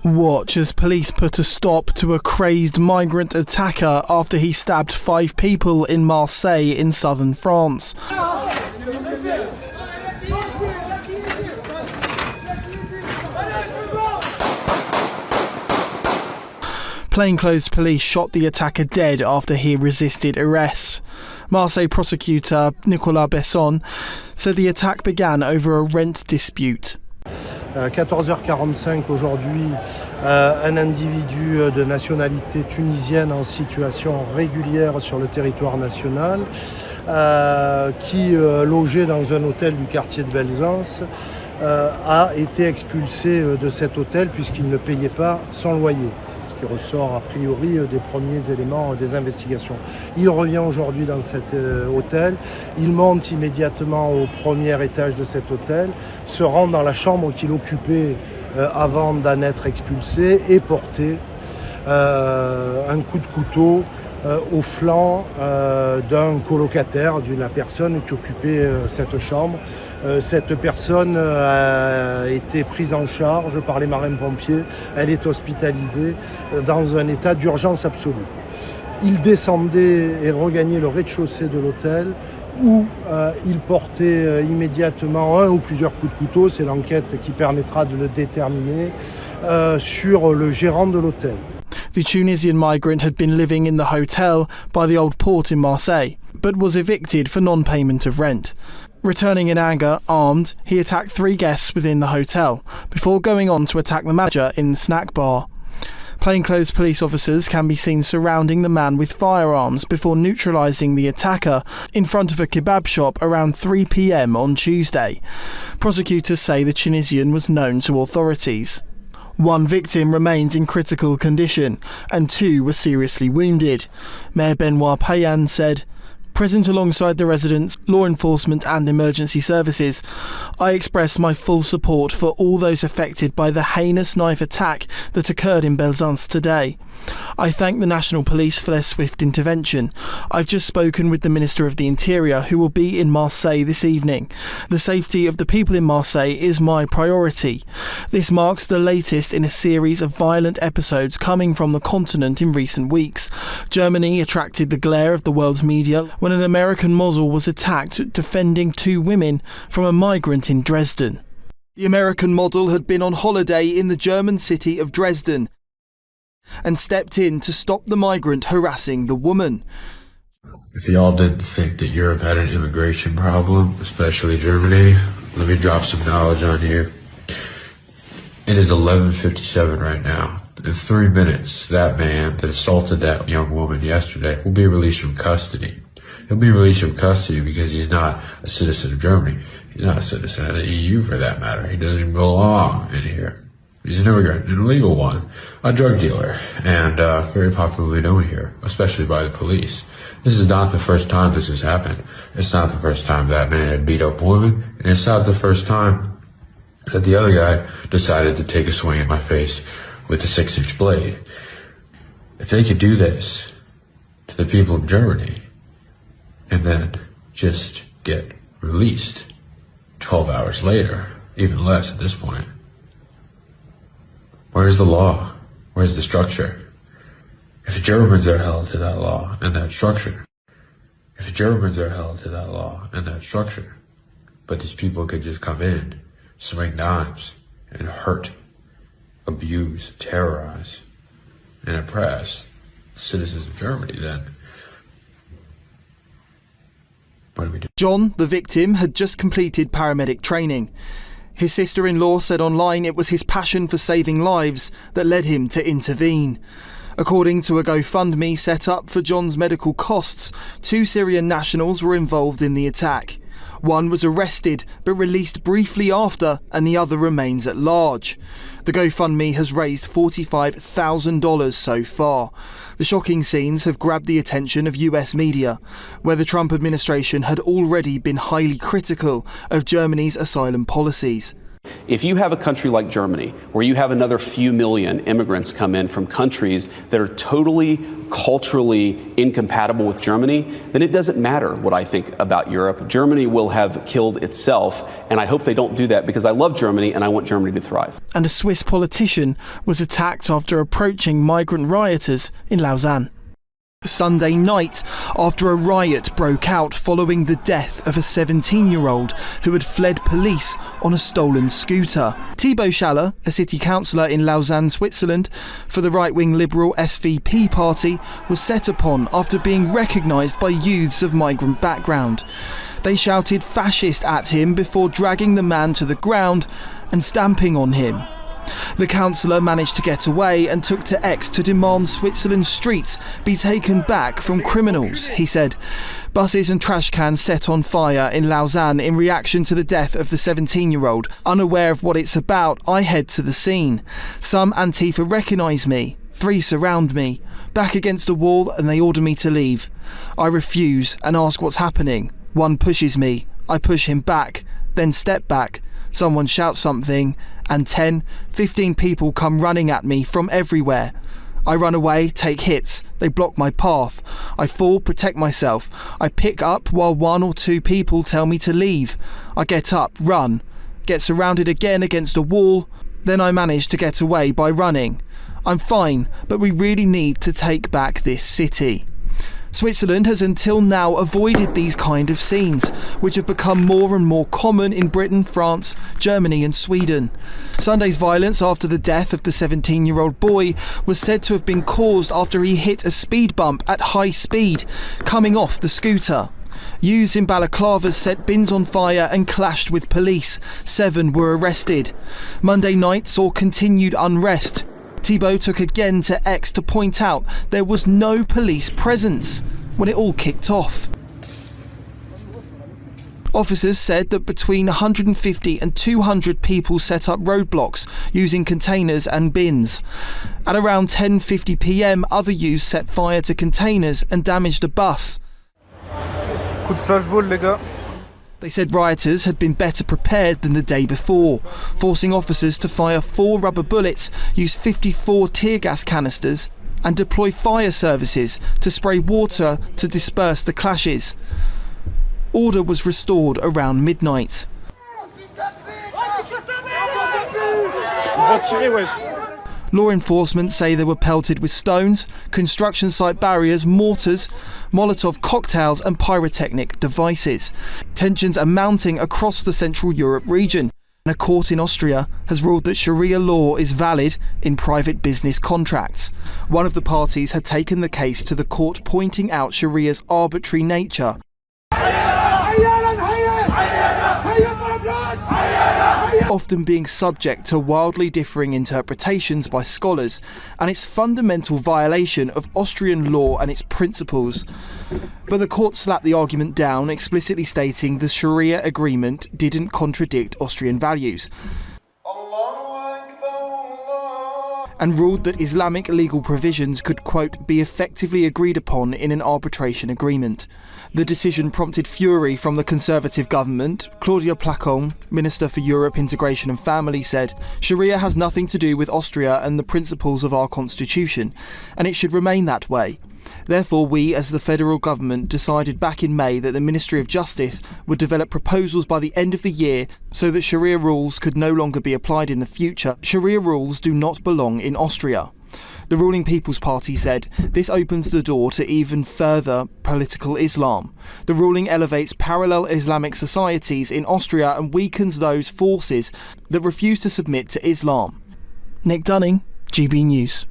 Watch as police put a stop to a crazed migrant attacker after he stabbed 5 people in Marseille in southern France. Plainclothes police shot the attacker dead after he resisted arrest. Marseille prosecutor Nicolas Besson said the attack began over a rent dispute. 14h45 aujourd'hui, un individu de nationalité tunisienne en situation régulière sur le territoire national qui logeait dans un hôtel du quartier de Belzance a été expulsé de cet hôtel puisqu'il ne payait pas son loyer. C'est ce qui ressort a priori des premiers éléments des investigations. Il revient aujourd'hui dans cet hôtel, il monte immédiatement au premier étage de cet hôtel, se rend dans la chambre qu'il occupait avant d'en être expulsé et porter un coup de couteau au flanc d'un colocataire, d'une personne qui occupait cette chambre. Cette personne a été prise en charge par les marins-pompiers. Elle est hospitalisée dans un état d'urgence absolue. Il descendait et regagnait le rez-de-chaussée de l'hôtel où il portait immédiatement un ou plusieurs coups de couteau. C'est l'enquête qui permettra de le déterminer sur le gérant de l'hôtel. The Tunisian migrant had been living in the hotel by the old port in Marseille, but was evicted for non-payment of rent. Returning in anger, armed, he attacked 3 guests within the hotel, before going on to attack the manager in the snack bar. Plainclothes police officers can be seen surrounding the man with firearms before neutralising the attacker in front of a kebab shop around 3 p.m. on Tuesday. Prosecutors say the Tunisian was known to authorities. 1 victim remains in critical condition and 2 were seriously wounded. Mayor Benoit Payan said, "Present alongside the residents, law enforcement and emergency services, I express my full support for all those affected by the heinous knife attack that occurred in Belzance today. I thank the National Police for their swift intervention. I've just spoken with the Minister of the Interior, who will be in Marseille this evening. The safety of the people in Marseille is my priority. This marks the latest in a series of violent episodes coming from the continent in recent weeks. Germany attracted the glare of the world's media when an American model was attacked defending 2 women from a migrant in Dresden." The American model had been on holiday in the German city of Dresden and stepped in to stop the migrant harassing the woman. If y'all didn't think that Europe had an immigration problem, especially Germany, let me drop some knowledge on you. It is 11:57 right now. In 3 minutes, that man that assaulted that young woman yesterday will be released from custody. He'll be released from custody because he's not a citizen of Germany. He's not a citizen of the EU for that matter. He doesn't even belong in here. He's an immigrant, an illegal one, a drug dealer, and very popularly known here, especially by the police. This is not the first time this has happened. It's not the first time that man had beat up women, and it's not the first time that the other guy decided to take a swing at my face with a 6-inch blade. If they could do this to the people of Germany and then just get released 12 hours later, even less at this point, where's the law? Where's the structure? If Germans are held to that law and that structure, but these people could just come in, swing knives, and hurt, abuse, terrorize, and oppress citizens of Germany, then what do we do? John, the victim, had just completed paramedic training. His sister-in-law said online it was his passion for saving lives that led him to intervene. According to a GoFundMe set up for John's medical costs, 2 Syrian nationals were involved in the attack. One was arrested but released briefly after, and the other remains at large. The GoFundMe has raised $45,000 so far. The shocking scenes have grabbed the attention of US media, where the Trump administration had already been highly critical of Germany's asylum policies. If you have a country like Germany, where you have another few million immigrants come in from countries that are totally culturally incompatible with Germany, then it doesn't matter what I think about Europe. Germany will have killed itself, and I hope they don't do that because I love Germany and I want Germany to thrive. And a Swiss politician was attacked after approaching migrant rioters in Lausanne. Sunday night, after a riot broke out following the death of a 17-year-old who had fled police on a stolen scooter. Thibaut Schaller, a city councillor in Lausanne, Switzerland, for the right-wing liberal SVP party, was set upon after being recognised by youths of migrant background. They shouted fascist at him before dragging the man to the ground and stamping on him. The councillor managed to get away and took to X to demand Switzerland's streets be taken back from criminals, he said. Buses and trash cans set on fire in Lausanne in reaction to the death of the 17-year-old. Unaware of what it's about, I head to the scene. Some Antifa recognise me. 3 surround me, back against a wall, and they order me to leave. I refuse and ask what's happening. 1 pushes me. I push him back, then step back. Someone shouts something, and 10, 15 people come running at me from everywhere. I run away, take hits. They block my path. I fall, protect myself. I pick up while 1 or 2 people tell me to leave. I get up, run, get surrounded again against a wall. Then I manage to get away by running. I'm fine, but we really need to take back this city. Switzerland has until now avoided these kind of scenes, which have become more and more common in Britain, France, Germany and Sweden. Sunday's violence after the death of the 17-year-old boy was said to have been caused after he hit a speed bump at high speed, coming off the scooter. Youths in balaclavas set bins on fire and clashed with police. 7 were arrested. Monday night saw continued unrest. Thibaut took again to X to point out there was no police presence when it all kicked off. Officers said that between 150 and 200 people set up roadblocks using containers and bins. At around 10:50 p.m, other youths set fire to containers and damaged a bus. Coup de flashball, les gars. They said rioters had been better prepared than the day before, forcing officers to fire 4 rubber bullets, use 54 tear gas canisters and deploy fire services to spray water to disperse the clashes. Order was restored around midnight. Law enforcement say they were pelted with stones, construction site barriers, mortars, Molotov cocktails and pyrotechnic devices. Tensions are mounting across the Central Europe region. A court in Austria has ruled that Sharia law is valid in private business contracts. One of the parties had taken the case to the court, pointing out Sharia's arbitrary nature. Often being subject to wildly differing interpretations by scholars, and its fundamental violation of Austrian law and its principles. But the court slapped the argument down, explicitly stating the Sharia agreement didn't contradict Austrian values, and ruled that Islamic legal provisions could, quote, be effectively agreed upon in an arbitration agreement. The decision prompted fury from the Conservative government. Claudia Placon, Minister for Europe, Integration and Family, said, Sharia has nothing to do with Austria and the principles of our constitution, and it should remain that way. Therefore, we, as the federal government, decided back in May that the Ministry of Justice would develop proposals by the end of the year so that Sharia rules could no longer be applied in the future. Sharia rules do not belong in Austria. The ruling People's Party said this opens the door to even further political Islam. The ruling elevates parallel Islamic societies in Austria and weakens those forces that refuse to submit to Islam. Nick Dunning, GB News.